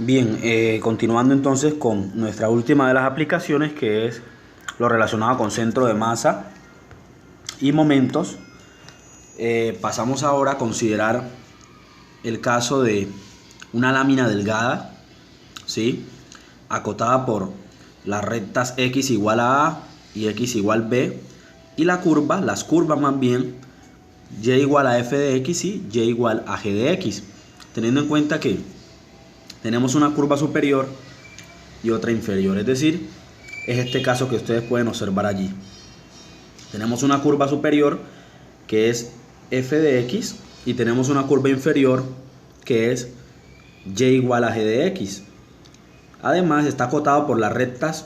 Bien, continuando entonces con nuestra última de las aplicaciones, que es lo relacionado con centro de masa y momentos. Pasamos ahora a considerar el caso de una lámina delgada, ¿sí? Acotada por las rectas x igual a A y x igual B, y las curvas más bien, y igual a f de x y y igual a g de x, teniendo en cuenta que tenemos una curva superior y otra inferior, es decir, es este caso que ustedes pueden observar allí. Tenemos una curva superior que es f de x y tenemos una curva inferior que es y igual a g de x. Además está acotado por las rectas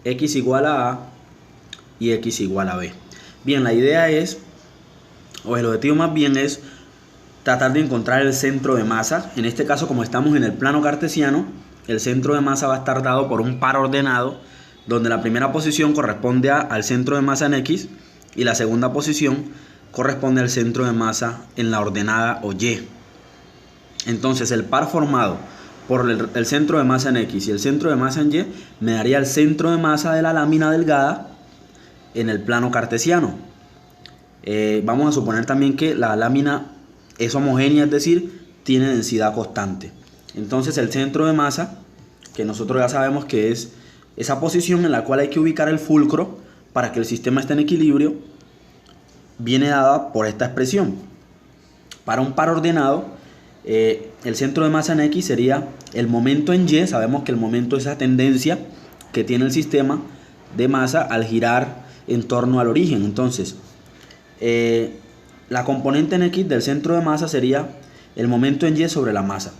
x igual a A y x igual a B. Bien, la idea es, o el objetivo más bien es tratar de encontrar el centro de masa. En este caso, como estamos en el plano cartesiano, el centro de masa va a estar dado por un par ordenado, donde la primera posición corresponde al centro de masa en X y la segunda posición corresponde al centro de masa en la ordenada o Y. Entonces el par formado por el centro de masa en X y el centro de masa en Y me daría el centro de masa de la lámina delgada en el plano cartesiano. Vamos a suponer también que la lámina es homogénea, es decir, tiene densidad constante. Entonces el centro de masa, que nosotros ya sabemos que es esa posición en la cual hay que ubicar el fulcro para que el sistema esté en equilibrio, viene dada por esta expresión. Para un par ordenado, el centro de masa en X sería el momento en Y. Sabemos que el momento es esa tendencia que tiene el sistema de masa al girar en torno al origen. Entonces, la componente en X del centro de masa sería el momento en Y sobre la masa.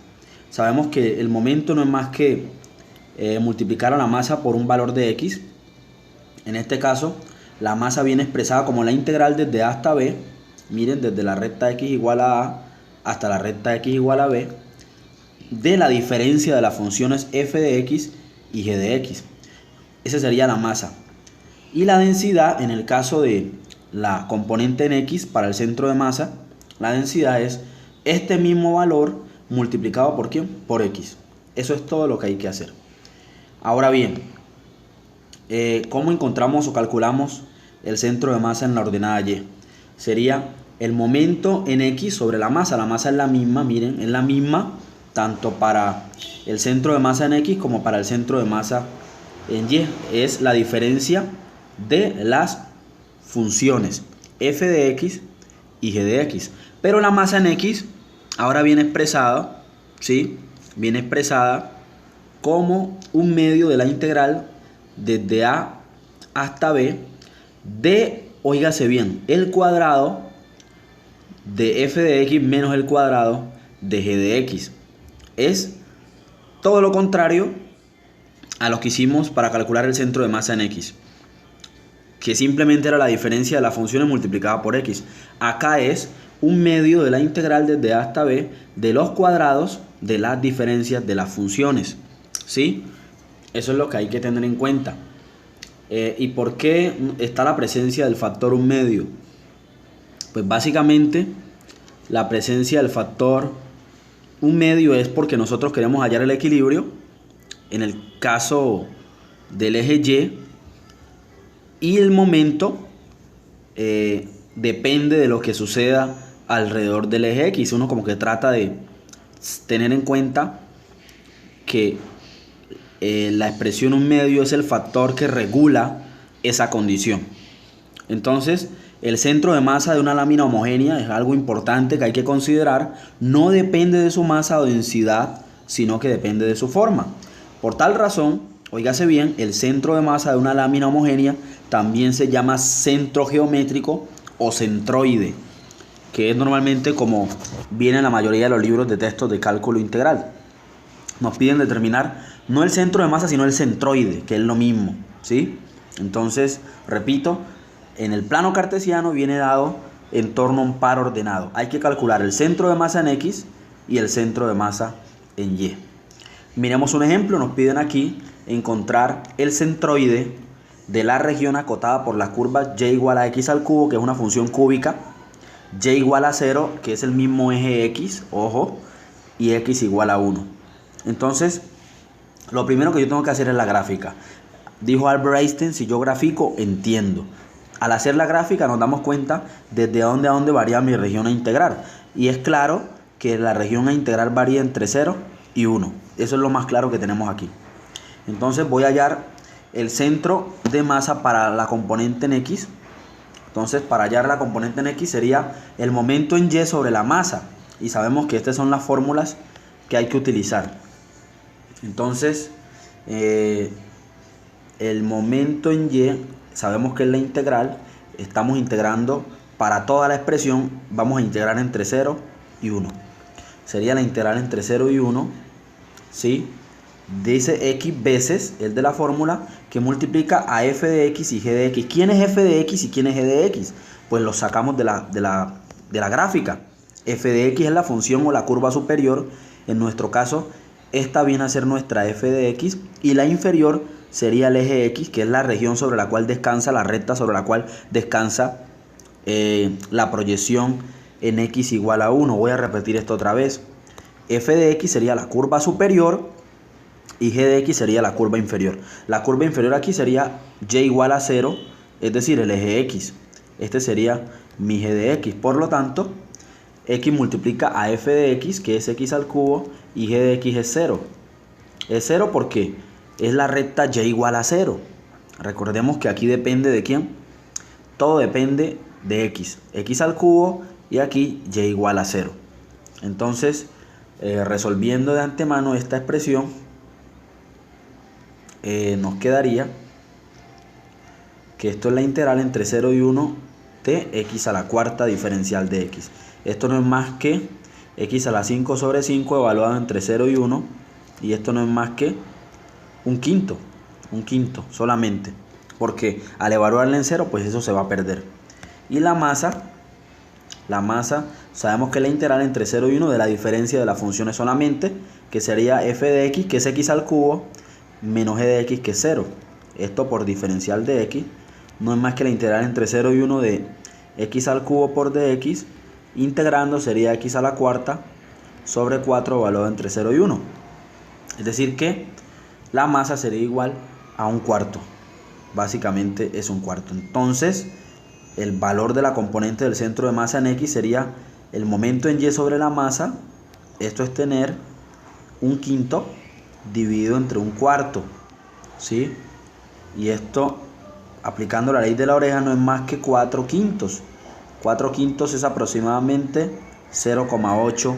Sabemos que el momento no es más que multiplicar a la masa por un valor de X. En este caso, la masa viene expresada como la integral desde A hasta B. Miren, desde la recta X igual a A hasta la recta X igual a B, de la diferencia de las funciones f de X y g de X. Esa sería la masa. Y la densidad, en el caso de la componente en X para el centro de masa, la densidad es este mismo valor multiplicado por ¿quién? Por X. Eso es todo lo que hay que hacer. Ahora bien, ¿cómo encontramos o calculamos el centro de masa en la ordenada Y? Sería el momento en X sobre la masa. La masa es la misma, miren, es la misma tanto para el centro de masa en X como para el centro de masa en Y. Es la diferencia de las funciones f de X y g de X. Pero la masa en X ahora viene expresada, ¿sí? Viene expresada como un medio de la integral desde A hasta B de, óigase bien, el cuadrado de f de X menos el cuadrado de g de X. Es todo lo contrario a lo que hicimos para calcular el centro de masa en X, que simplemente era la diferencia de las funciones multiplicada por X. Acá es un medio de la integral desde A hasta B de los cuadrados de las diferencias de las funciones, ¿sí? Eso es lo que hay que tener en cuenta. ¿Y por qué está la presencia del factor un medio? Pues básicamente la presencia del factor un medio es porque nosotros queremos hallar el equilibrio en el caso del eje Y el momento depende de lo que suceda alrededor del eje X. Uno como que trata de tener en cuenta que la expresión un medio es el factor que regula esa condición. Entonces, el centro de masa de una lámina homogénea es algo importante que hay que considerar. No depende de su masa o densidad, sino que depende de su forma. Por tal razón, óigase bien, el centro de masa de una lámina homogénea también se llama centro geométrico o centroide, que es normalmente como viene en la mayoría de los libros de textos de cálculo integral. Nos piden determinar no el centro de masa, sino el centroide, que es lo mismo, ¿sí? Entonces, repito, en el plano cartesiano viene dado en torno a un par ordenado. Hay que calcular el centro de masa en X y el centro de masa en Y. Miremos un ejemplo. Nos piden aquí encontrar el centroide de la región acotada por las curvas y igual a x al cubo, que es una función cúbica, y igual a 0, que es el mismo eje X, ojo, y x igual a 1. Entonces, lo primero que yo tengo que hacer es la gráfica. Dijo Albert Einstein, si yo grafico, entiendo. Al hacer la gráfica nos damos cuenta desde dónde a dónde varía mi región a integrar. Y es claro que la región a integrar varía entre 0 y 1. Eso es lo más claro que tenemos aquí. Entonces voy a hallar el centro de masa para la componente en X. Entonces para hallar la componente en X sería el momento en Y sobre la masa. Y sabemos que estas son las fórmulas que hay que utilizar. Entonces el momento en Y, sabemos que es la integral, estamos integrando para toda la expresión, vamos a integrar entre 0 y 1. Sería la integral entre 0 y 1, ¿sí? Dice x veces, el de la fórmula, que multiplica a f de x y g de x. ¿Quién es f de x y quién es g de x? Pues lo sacamos de la gráfica. F de x es la función o la curva superior. En nuestro caso, esta viene a ser nuestra f de x y la inferior sería el eje x, que es la región sobre la cual descansa, la recta sobre la cual descansa la proyección en x igual a 1. Voy a repetir esto otra vez. F de x sería la curva superior y g de x sería la curva inferior. La curva inferior aquí sería y igual a 0, es decir, el eje x. Este sería mi g de x. Por lo tanto, x multiplica a f de x, que es x al cubo, y g de x es 0. Es 0 porque es la recta y igual a 0. Recordemos que aquí depende de quién. Todo depende de x. X al cubo y aquí y igual a 0. Entonces, resolviendo de antemano esta expresión, nos quedaría que esto es la integral entre 0 y 1 de x a la cuarta diferencial de x. Esto no es más que x a la 5 sobre 5 evaluado entre 0 y 1. Y esto no es más que un quinto solamente. Porque al evaluarla en 0, pues eso se va a perder. Y la masa, sabemos que la integral entre 0 y 1 de la diferencia de las funciones solamente, que sería f de x, que es x al cubo, menos g de x, que es 0. Esto por diferencial de x no es más que la integral entre 0 y 1 de x al cubo por dx, integrando sería x a la cuarta sobre 4 evaluado entre 0 y 1. Es decir que la masa sería igual a un cuarto. Básicamente es un cuarto. Entonces el valor de la componente del centro de masa en X sería el momento en Y sobre la masa. Esto es tener un quinto dividido entre un cuarto, ¿sí? Y esto, aplicando la ley de la oreja, no es más que 4 quintos. 4 quintos es aproximadamente 0,8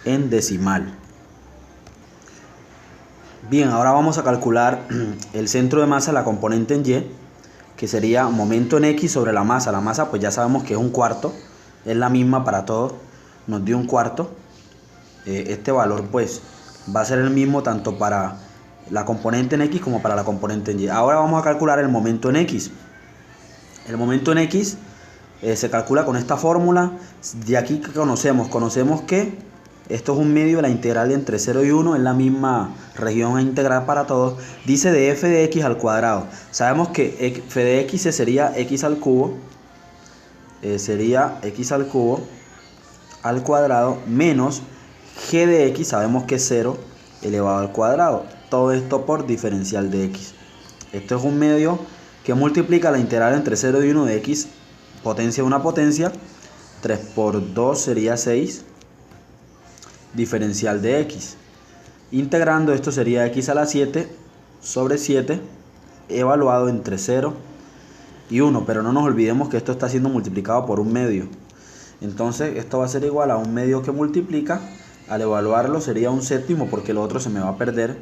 en decimal. Bien, ahora vamos a calcular el centro de masa, la componente en Y, que sería momento en X sobre la masa. La masa pues ya sabemos que es un cuarto, es la misma para todos, nos dio un cuarto. Este valor pues va a ser el mismo tanto para la componente en X como para la componente en Y. Ahora vamos a calcular el momento en X. El momento en X se calcula con esta fórmula. De aquí que conocemos que esto es un medio de la integral entre 0 y 1, es la misma región a integrar para todos. Dice de f de x al cuadrado. Sabemos que f de x sería x al cubo, al cuadrado menos g de x, sabemos que es 0 elevado al cuadrado. Todo esto por diferencial de x. Esto es un medio que multiplica la integral entre 0 y 1 de x potencia una potencia. 3 por 2 sería 6. Diferencial de x. Integrando esto sería x a la 7 sobre 7 evaluado entre 0 y 1. Pero no nos olvidemos que esto está siendo multiplicado por un medio. Entonces esto va a ser igual a un medio que multiplica. Al evaluarlo sería un séptimo porque lo otro se me va a perder.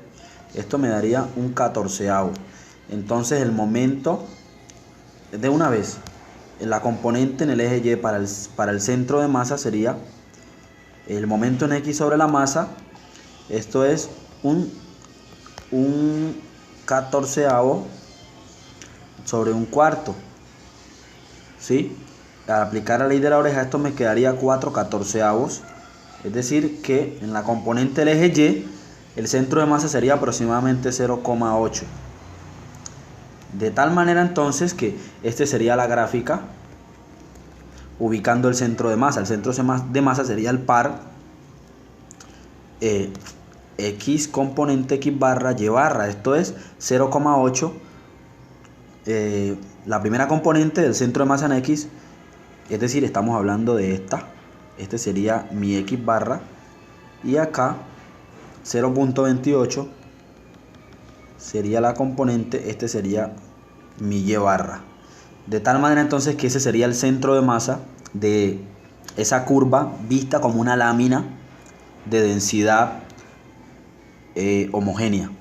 Esto me daría un 14avo. Entonces el momento, de una vez, la componente en el eje Y para el centro de masa sería el momento en X sobre la masa. Esto es un 14avo sobre un cuarto, ¿sí? Al aplicar la ley de la oreja esto me quedaría 4 14avos. Es decir que en la componente del eje Y el centro de masa sería aproximadamente 0,8. De tal manera entonces que este sería la gráfica ubicando el centro de masa. El centro de masa sería el par X componente X barra Y barra. Esto es 0,8. La primera componente del centro de masa en X. Es decir, estamos hablando de esta. Este sería mi X barra. Y acá 0,28 sería la componente. Este sería mi Y barra. De tal manera entonces que ese sería el centro de masa de esa curva vista como una lámina de densidad homogénea.